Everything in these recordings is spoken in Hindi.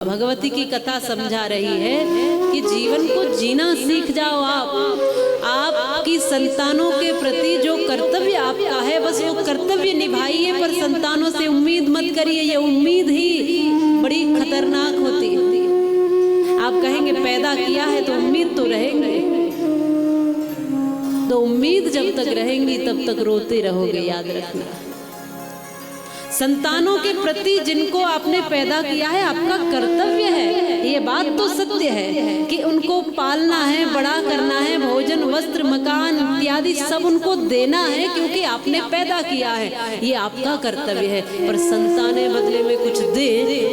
भगवती की कथा समझा रही है कि जीवन को जीना सीख जाओ। आपकी संतानों के प्रति जो कर्तव्य आपका है बस वो कर्तव्य निभाइए, पर संतानों से उम्मीद मत करिए। ये उम्मीद ही बड़ी खतरनाक होती है। आप कहेंगे पैदा किया है तो उम्मीद तो रहेंगे, तो उम्मीद जब तक रहेंगी तब तक रोते रहोगे। याद रखना, संतानों के प्रति जिनको आपने पैदा किया है आपका कर्तव्य है। ये बात तो सत्य है कि उनको पालना है, बड़ा करना है, भोजन वस्त्र मकान इत्यादि सब उनको देना है, क्योंकि आपने पैदा किया है, ये आपका कर्तव्य है। पर संतानें बदले में कुछ दे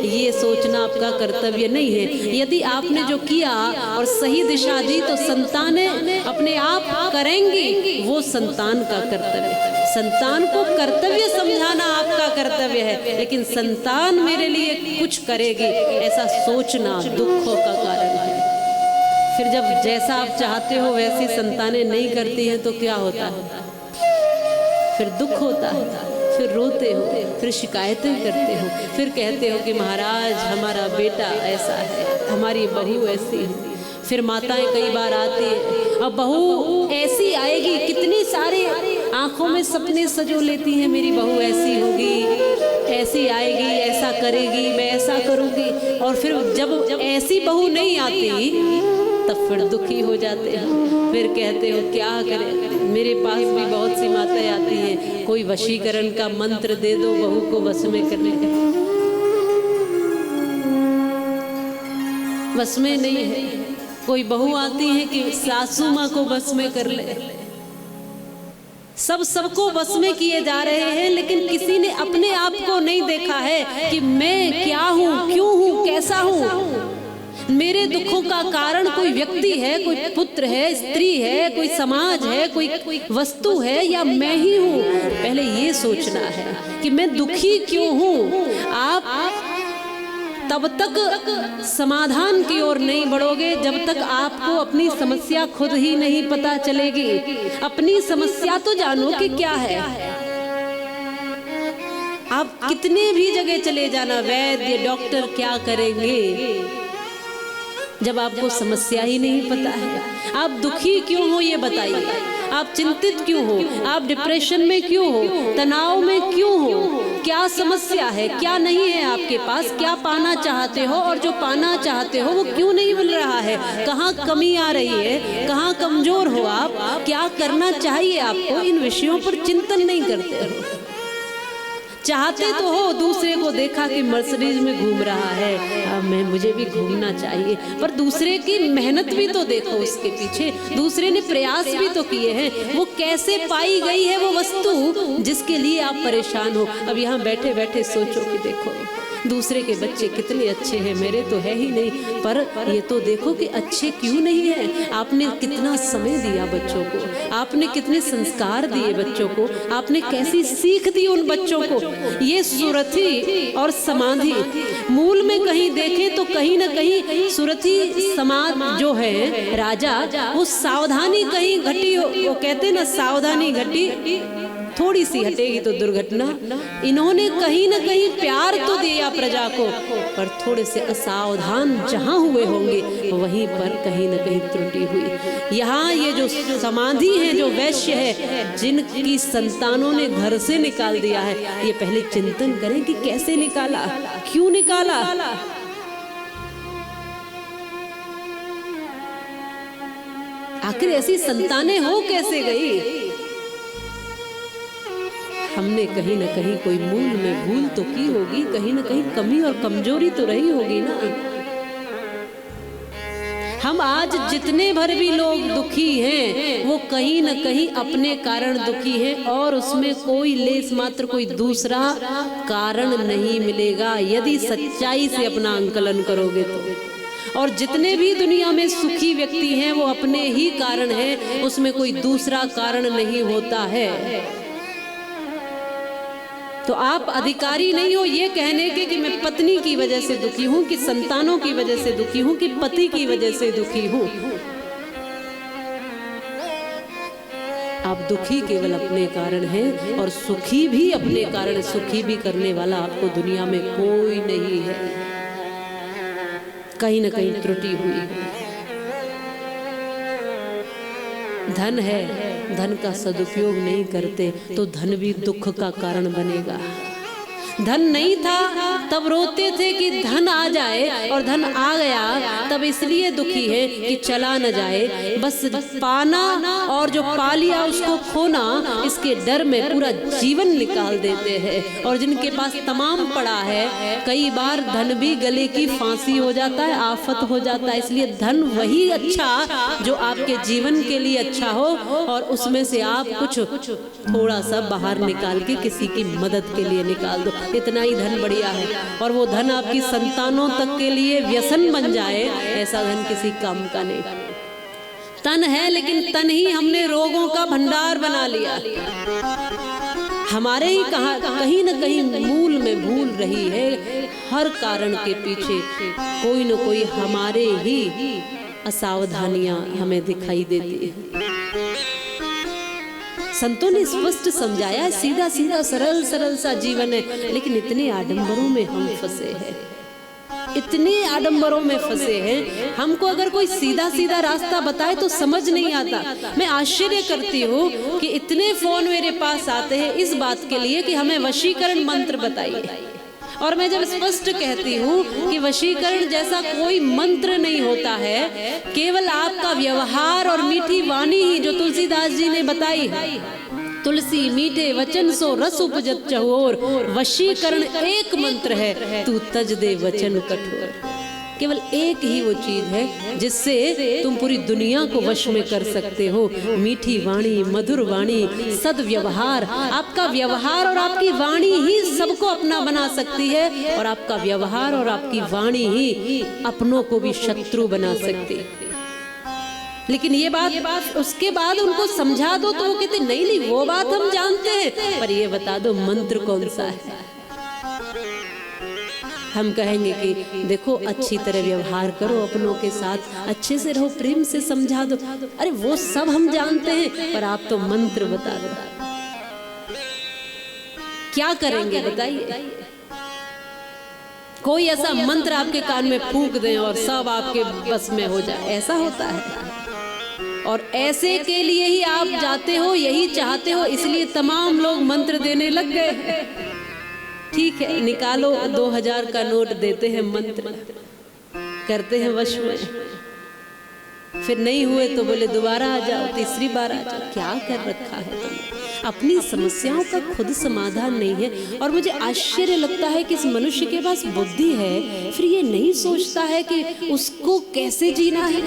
ये सोचना आपका कर्तव्य नहीं है। यदि आपने जो किया और सही दिशा दी तो संतानें अपने आप करेंगी, वो संतान का कर्तव्य है। संतान को कर्तव्य समझाना आपका कर्तव्य है, लेकिन संतान मेरे लिए कुछ करेगी ऐसा सोचना दुखों का कारण है। फिर जब जैसा आप चाहते हो वैसी संतानें नहीं करती हैं तो क्या होता है? फिर दुख होता है, फिर रोते हो, फिर शिकायतें करते हो, फिर कहते हो कि महाराज हमारा बेटा ऐसा है, हमारी बहू ऐसी है। फिर माताएं कई बार आती है, अब बहू ऐसी आएगी, कितनी सारी आंखों में सपने सजो लेती हैं, मेरी बहू ऐसी होगी, ऐसी आएगी, ऐसा करेगी, मैं ऐसा करूँगी। और फिर जब ऐसी बहू नहीं आती तब फिर दुखी हो जाते हैं। फिर कहते हो क्या करें, मेरे पास भी बहुत सी माताएं आती हैं, कोई वशीकरण का मंत्र दे दो बहू को बस में करने का। बस में नहीं है। कोई बहू आती है कि सासू माँ को बस में कर ले। सबको बस में किए जा रहे हैं, लेकिन किसी ने अपने आप को नहीं देखा है कि मैं क्या हूँ, क्यों हूँ, कैसा हूँ। मेरे दुखों का कारण कोई व्यक्ति है, कोई पुत्र है, स्त्री है, कोई समाज है, कोई वस्तु है, या मैं ही हूँ। पहले ये सोचना है कि मैं दुखी क्यों हूँ। आप तब तक समाधान की ओर नहीं बढ़ोगे जब तक आपको अपनी समस्या खुद ही नहीं पता चलेगी। अपनी समस्या तो जानो कि क्या है। आप कितने भी जगह चले जाना, वैद्य डॉक्टर क्या करेंगे जब आपको समस्या ही नहीं पता है। आप दुखी क्यों हो ये बताइए, आप चिंतित क्यों हो, आप डिप्रेशन में क्यों हो, तनाव में क्यों हो, क्या समस्या है, क्या नहीं है आपके पास, क्या पाना चाहते हो और जो पाना चाहते हो वो क्यों नहीं मिल रहा है, कहाँ कमी आ रही है, कहाँ कमजोर हो आप, क्या करना चाहिए आपको। इन विषयों पर चिंतन नहीं करते हो। चाहते तो हो, दूसरे को देखा कि मर्सिडीज में घूम रहा है, अब मुझे भी घूमना चाहिए, पर दूसरे की मेहनत भी तो देखो, उसके पीछे दूसरे ने प्रयास भी तो किए हैं। वो कैसे पाई गई है वो वस्तु जिसके लिए आप परेशान हो। अब यहाँ बैठे बैठे सोचो कि देखो दूसरे के बच्चे कितने अच्छे हैं, मेरे तो है ही नहीं, पर ये तो देखो कि अच्छे क्यों नहीं है। आपने कितना समय दिया बच्चों को, आपने कितने संस्कार दिए बच्चों को, आपने कैसी सीख दी उन बच्चों को। ये सुरथी और समाधि मूल में कहीं देखें तो कहीं ना कहीं सुरथी समाज जो है राजा, वो सावधानी कहीं घटी हो। वो कहते ना सावधानी घटी, थोड़ी सी हटेगी तो दुर्घटना। इन्होंने कहीं ना कहीं प्यार तो दिया प्रजा को, पर थोड़े से असावधान जहां हुए होंगे वहीं पर कहीं ना कहीं त्रुटि हुई। यहाँ ये जो समाधि है, जो वैश्य है, जिनकी संतानों ने घर से निकाल दिया है, ये पहले चिंतन करें कि कैसे निकाला, क्यों निकाला। आखिर ऐसी संतानें हो कैसे गई। हमने कहीं ना कहीं कोई मूल में भूल तो की होगी, कहीं ना कहीं कमी और कमजोरी तो रही होगी ना। हम आज जितने भर भी लोग दुखी हैं वो कहीं ना कहीं अपने कारण दुखी हैं, और उसमें कोई लेस मात्र कोई दूसरा कारण नहीं मिलेगा यदि सच्चाई से अपना आंकलन करोगे तो। और जितने भी दुनिया में सुखी व्यक्ति हैं वो अपने ही कारण हैं, उसमें कोई दूसरा कारण नहीं होता है। तो आप अधिकारी नहीं हो ये कहने के कि मैं पत्नी की वजह से दुखी हूं, कि संतानों की वजह से दुखी हूं, कि पति की वजह से दुखी हूं। आप दुखी केवल अपने कारण हैं, और सुखी भी अपने कारण। सुखी भी करने वाला आपको दुनिया में कोई नहीं है। कहीं ना कहीं त्रुटि हुई है। धन है, धन का सदुपयोग नहीं करते तो धन भी दुख का कारण बनेगा। धन नहीं था तब रोते थे कि धन आ जाए, और धन आ गया तब इसलिए दुखी है कि चला न जाए। बस पाना और जो पा लिया उसको खोना, इसके डर में पूरा जीवन निकाल देते हैं। और जिनके पास तमाम पड़ा है, कई बार धन भी गले की फांसी हो जाता है, आफत हो जाता है। इसलिए धन वही अच्छा जो आपके जीवन के लिए अच्छा हो, और उसमें से आप कुछ थोड़ा सा बाहर निकाल के किसी की मदद के लिए निकाल दो, इतना ही धन बढ़िया है। और वो धन आपकी संतानों तक के लिए व्यसन बन जाए, ऐसा धन किसी काम का नहीं। तन है, लेकिन तन ही हमने रोगों का भंडार बना लिया। हमारे ही कहीं न कहीं मूल में भूल रही है। हर कारण के पीछे कोई न कोई हमारे ही असावधानियां हमें दिखाई देती है। संतों ने स्पष्ट समझाया, सीधा सीधा सरल सरल सा जीवन है, लेकिन इतने आडंबरों में हम फंसे हैं, इतने आडंबरों में फंसे हैं। हमको अगर कोई सीधा सीधा रास्ता बताए तो समझ नहीं आता। मैं आश्चर्य करती हूँ कि इतने फोन मेरे पास आते हैं इस बात के लिए कि हमें वशीकरण मंत्र बताइए। और मैं जब स्पष्ट कहती हूँ कि वशीकरण जैसा कोई मंत्र नहीं होता है, केवल आपका व्यवहार और मीठी वाणी ही, जो तुलसीदास जी ने बताई है, तुलसी मीठे वचन सो रस उपजत चहोर, वशीकरण एक मंत्र है, तू तज दे वचन कठोर। केवल एक ही वो चीज है जिससे तुम पूरी दुनिया को वश में कर सकते हो। मीठी वाणी, मधुर वाणी, सद्व्यवहार। आपका व्यवहार और आपकी वाणी ही सबको अपना बना सकती है, और आपका व्यवहार और आपकी वाणी ही अपनों को भी शत्रु बना सकती है। लेकिन ये बात उसके बाद उनको समझा दो तो वो कहते नहीं नहीं, वो बात हम जानते हैं, पर ये बता दो मंत्र कौन सा है। हम कहेंगे कि देखो अच्छी तरह व्यवहार करो अपनों के साथ, अच्छे से रहो, प्रेम से समझा दो। अरे वो सब हम जानते हैं, पर आप तो मंत्र बता दो। क्या करेंगे बताइए? कोई ऐसा मंत्र आपके कान में फूंक दें और सब आपके बस में हो जाए, ऐसा होता है? और ऐसे के लिए ही आप जाते हो, यही चाहते हो, इसलिए तमाम लोग मंत्र देने लग गए हैं। ठीक है, निकालो 2000 का नोट, देते हैं मंत्र, करते हैं वश में, फिर नहीं हुए तो बोले दोबारा आ जाओ, तीसरी बार आ जाओ। क्या कर रखा है तुमने? अपनी समस्याओं का खुद समाधान नहीं है। और मुझे आश्चर्य लगता है कि इस मनुष्य के पास बुद्धि है, फिर ये नहीं सोचता है कि उसको कैसे जीना है।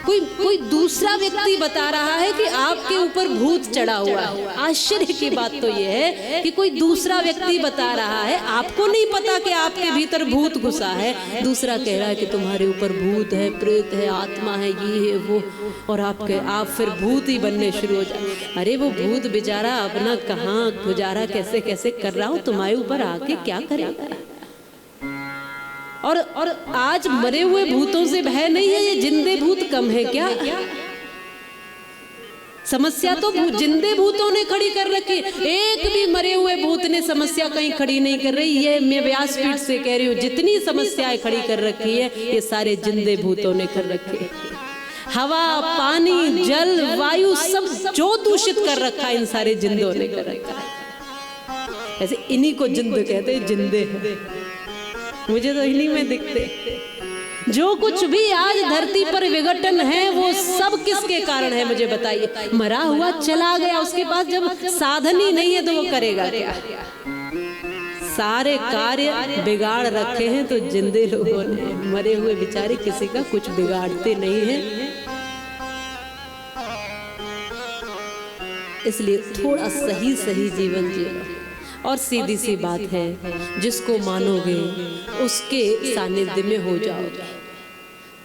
कोई दूसरा व्यक्ति बता रहा है कि आपके ऊपर भूत चढ़ा हुआ है। आश्चर्य की बात तो यह है कि कोई दूसरा व्यक्ति बता रहा है, आपको नहीं पता कि आपके भीतर भूत घुसा है। दूसरा कह रहा है कि तुम्हारे ऊपर भूत है, प्रेत है, आत्मा है, ये है वो, और आप फिर भूत ही बनने शुरू हो जाए। अरे वो भूत बेचारा अपना कहाँ गुजारा कैसे कैसे कर रहा हो, तुम्हारे ऊपर आके क्या करेगा? और आज मरे हुए भूतों से भय नहीं है, ये जिंदे भूत कम है क्या? समस्या तो जिंदे भूतों ने खड़ी कर रखी। एक भी मरे हुए भूत ने समस्या कहीं खड़ी नहीं कर रही। ये मैं व्यासपीठ से कह रही हूँ, जितनी समस्याएं खड़ी कर रखी है ये सारे जिंदे भूतों ने कर रखी है। हवा, पानी, जल, वायु सब जो दूषित कर रखा है इन सारे जिंदों ने कर रखा है। ऐसे इन्हीं को जिंद कहते हैं, जिंदे हैं। मुझे तो इन्हीं में दिखते। जो कुछ भी आज धरती पर विघटन है वो सब किसके कारण है मुझे बताइए? मरा हुआ चला गया, उसके पास जब साधन ही नहीं है तो वो करेगा क्या? सारे कार्य बिगाड़ रखे हैं तो जिंदे लोगों ने। मरे हुए बेचारे किसी का कुछ बिगाड़ते नहीं है। इसलिए थोड़ा सही सही जीवन जियो। और सीधी सी बात है, जिसको मानोगे उसके सानिध्य में हो जाओगे।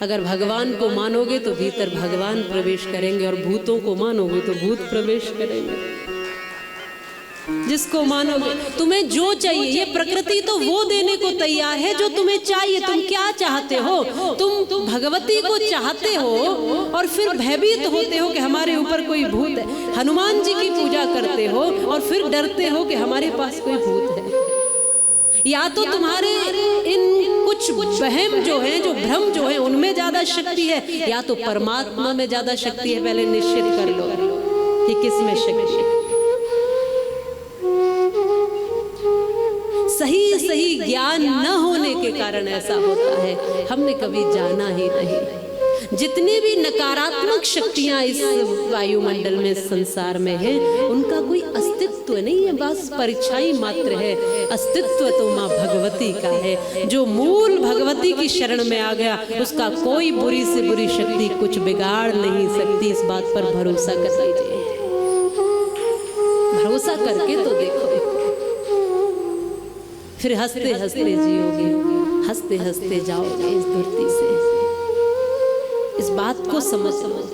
अगर भगवान को मानोगे तो भीतर भगवान प्रवेश करेंगे, और भूतों को मानोगे तो भूत प्रवेश करेंगे। जिसको मानोगे, तुम्हें जो चाहिए, ये प्रकृति तो वो देने को तैयार है जो तुम्हें चाहिए। तुम क्या चाहते हो? तुम भगवती को चाहते हो और फिर भयभीत होते हो कि हमारे ऊपर कोई भूत है। हनुमान जी की पूजा करते हो और फिर डरते हो कि हमारे पास कोई भूत है। या तो तुम्हारे इन कुछ वहम जो है, जो भ्रम जो है, उनमें ज्यादा शक्ति है या तो परमात्मा में ज्यादा शक्ति है? पहले निश्चित कर लो कि किस में शक्ति है। सही सही ज्ञान न होने के कारण ऐसा होता है, हमने कभी जाना ही नहीं। जितनी भी नकारात्मक शक्तियां इस वायुमंडल में, संसार में है, उनका कोई अस्तित्व नहीं है, बस परीक्षाई मात्र है। अस्तित्व तो माँ भगवती का है। जो मूल भगवती की शरण में आ गया, उसका कोई बुरी से बुरी शक्ति कुछ बिगाड़ नहीं सकती। इस बात पर भरोसा कर लीजिए, भरोसा करके तो देखो, फिर हंसते हंसते जियोगे, हंसते हंसते जाओगे इस धरती से। इस बात को समझ लो।